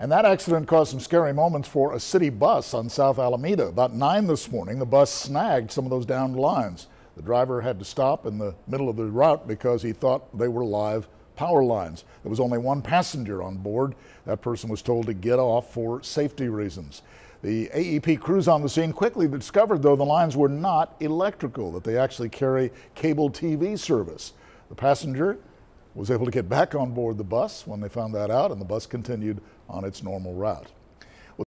And that accident caused some scary moments for a city bus on South Alameda. About 9 this morning, the bus snagged some of those downed lines. The driver had to stop in the middle of the route because he thought they were live power lines. There was only one passenger on board. That person was told to get off for safety reasons. The AEP crews on the scene quickly discovered, though, the lines were not electrical, that they actually carry cable TV service. The passenger was able to get back on board the bus when they found that out, and the bus continued on its normal route.